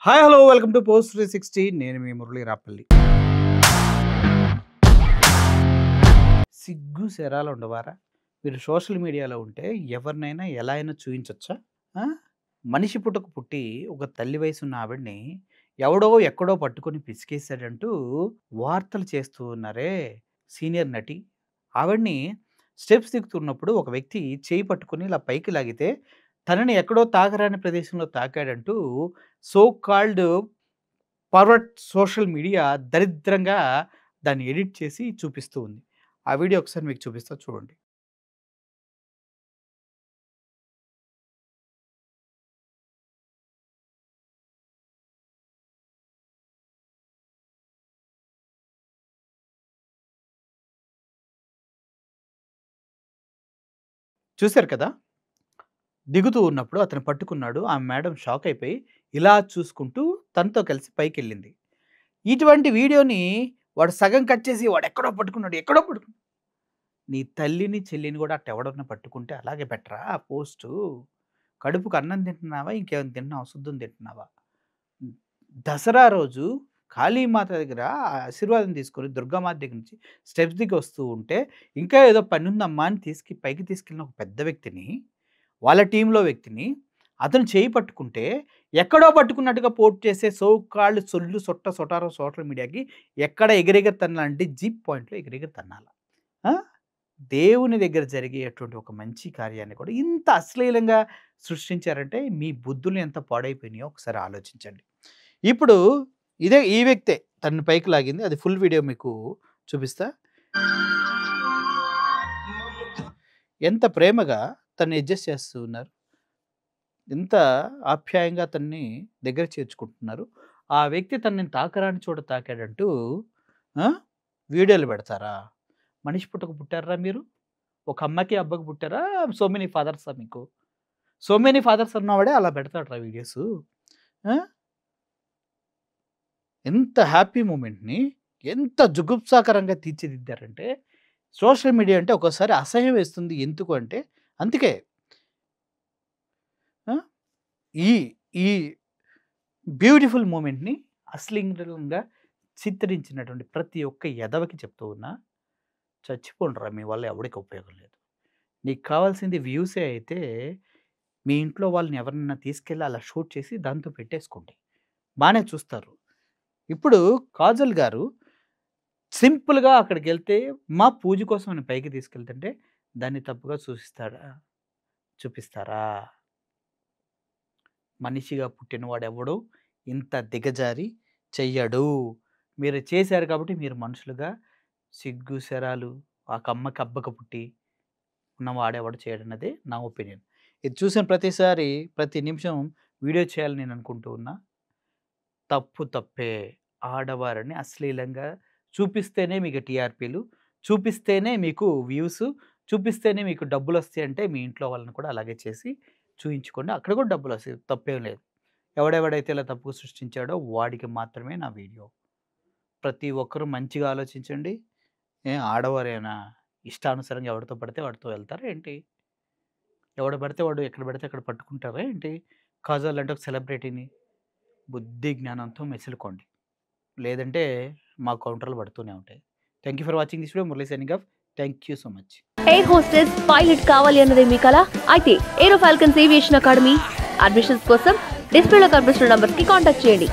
Hi hello welcome to post 360. నేను మీ మురళీ రాపల్లి. సిగ్గు శరాలు ఉండవారా? మీరు సోషల్ మీడియాలో ఉంటే ఎవరినైనా ఎలా అయినా చూయించొచ్చా? ఆ? మనిషి పుట్టకు పుట్టి ఒక తల్లి వయసున్న ఆవిడ్ని ఎవడో ఎక్కడో పట్టుకొని పిసికేశాడంటూ వార్తలు చేస్తూ ఉన్నారే సీనియర్ నటి. ఆవిడ్ని స్టెప్స్ దిగుతున్నప్పుడు ఒక వ్యక్తి చేయి పట్టుకొని ఇలా పైకి లాగితే తనని ఎక్కడో తాకరాని ప్రదేశంలో తాకాడంటూ so called forward social media దరిద్రంగా దాన్ని ఎడిట్ చేసి చూపిస్తూ ఉంది. ఆ వీడియో ఒకసారి మీకు చూపిస్తా చూడండి. చూసారు కదా! దిగుతూ ఉన్నప్పుడు అతను పట్టుకున్నాడు. ఆ మేడం షాక్ అయిపోయి ఇలా చూసుకుంటూ తనతో కలిసి పైకెళ్ళింది. ఇటువంటి వీడియోని వాడు సగం కట్ చేసి వాడెక్కడో పట్టుకున్నాడు. ఎక్కడో పట్టుకున్నాడు. నీ తల్లిని, చెల్లిని కూడా అట్టెవడన్నా పట్టుకుంటే అలాగే పెట్టరా ఆ పోస్టు. కడుపుకి అన్నం తింటున్నావా? ఇంకేమైనా తింటున్నావా? శుద్ధం తింటున్నావా? హ్మ్. దసరా రోజు కాళీమాత దగ్గర ఆశీర్వాదం తీసుకొని దుర్గామాత దగ్గర నుంచి స్టెప్స్ దిగి వస్తూ ఉంటే, ఇంకా ఏదో పనుందమ్మా అని పైకి తీసుకెళ్ళిన ఒక పెద్ద వ్యక్తిని, వాళ్ళ టీమ్‌లో వ్యక్తిని అతను చేయి పట్టుకుంటే, ఎక్కడో పట్టుకున్నట్టుగా పోస్ట్ చేసే సో కాల్డ్ సొల్లు సొట్ట సొటారో సోషల్ మీడియాకి ఎక్కడ ఎగిరెగిరి తన్నాలంటే జీప్ పాయింట్‌లో ఎగిరెగిరి తన్నాల. ఆ! దేవుని దగ్గర జరిగేటువంటి ఒక మంచి కార్యాన్ని కూడా ఇంత అశ్లీలంగా సృష్టించారంటే మీ బుద్ధులు ఎంత పాడైపోయినాయో ఒకసారి ఆలోచించండి. ఇప్పుడు ఈ వ్యక్తే తనని పైకి లాగింది. అది ఫుల్ వీడియో మీకు చూపిస్తా. ఎంత ప్రేమగా తనని అడ్జస్ట్ చేస్తూ ఉన్నారు. ఎంత ఆప్యాయంగా తనని దగ్గర చేర్చుకుంటున్నారు. ఆ వ్యక్తి తనని తాకరాని చోట తాకాడంటూ ఆ! వీడియోలు పెడతారా? మనిషి పుట్టక పుట్టారా మీరు? ఒక అమ్మకి, అబ్బకి పుట్టారా? సో మెనీ ఫాదర్సా మీకు? సో మెనీ ఫాదర్స్ ఉన్నవాడే అలా పెడతాడురా వీడియోసు. ఆ! ఎంత హ్యాపీ మూమెంట్‌ని ఎంత జుగుప్సాకరంగా తీర్చిదిద్దారంటే, సోషల్ మీడియా అంటే ఒక్కోసారి అసహ్యం వేస్తుంది. ఎందుకు అంటే అందుకే. ఆ! ఈ ఈ బ్యూటిఫుల్ మూమెంట్‌ని అశ్లీలంగా చిత్రించినటువంటి ప్రతి ఒక్క ఎదవకి చెప్తూ ఉన్నా, చచ్చిపోండిరా మీ వల్ల ఎవడికి ఉపయోగం లేదు. నీకు కావాల్సింది వ్యూసే అయితే, మీ ఇంట్లో వాళ్ళని ఎవరినైనా తీసుకెళ్ళి అలా షూట్ చేసి దాంతో పెట్టేసుకోండి. బానే చూస్తారు. ఇప్పుడు కాజల్ గారు సింపుల్‌గా అక్కడికెళ్తే మా పూజ కోసం అని పైకి తీసుకెళ్తుంటే, దాన్ని తప్పుగా చూపిస్తారా? మనిషిగా పుట్టినవాడెవ్వడు ఇంత దిగజారి చెయ్యడు. మీరు చేశారు కాబట్టి మీరు మనుషులుగా సిగ్గు, శరాలు ఆ కమ్మకి, అబ్బకి పుట్టి ఉన్నవాడెవడు చేయడన్నదే నా ఒపీనియన్. ఇది చూసిన ప్రతిసారి, ప్రతి నిమిషం వీడియో చేయాలని నేను అనుకుంటూ ఉన్నా. తప్పే. ఆడవారిని అశ్లీలంగా చూపిస్తేనే మీకు టీఆర్పీలు, చూపిస్తేనే మీకు వ్యూసు, చూపిస్తేనే మీకు డబ్బులొస్తాయి అంటే మీ ఇంట్లో వాళ్ళని కూడా అలాగే చేసి చూయించుకోండి. అక్కడ కూడా డబ్బులొస్తాయి. తప్పేం లేదు. ఎవడెవడైతే ఇలా తప్పు సృష్టించాడో వాడికి మాత్రమే నా వీడియో. ప్రతి ఒక్కరూ మంచిగా ఆలోచించండి. ఆడవారేనా ఇష్టానుసారంగా ఎవడితో పడితే వాడితో వెళ్తారా ఏంటి? ఎవడు పడితే వాడు ఎక్కడ పడితే అక్కడ పట్టుకుంటారా ఏంటి? కాజల్ అంటే ఒక సెలబ్రిటీని. బుద్ధి జ్ఞానంతో మెసులుకోండి. లేదంటే మా కౌంటర్‌లు పడుతూనే ఉంటాయి. Thank you for watching this video. Murali signing off. Thank you so much. Air hostess pilot కావాలి అన్నదే మీ కల అయితే ఏరో ఫాల్కన్స్ ఏవియేషన్ అకాడమీ అడ్మిషన్స్ కోసం డిస్ప్లేలో కనిపిస్తున్న నంబర్కి కాంటాక్ట్ చేయండి.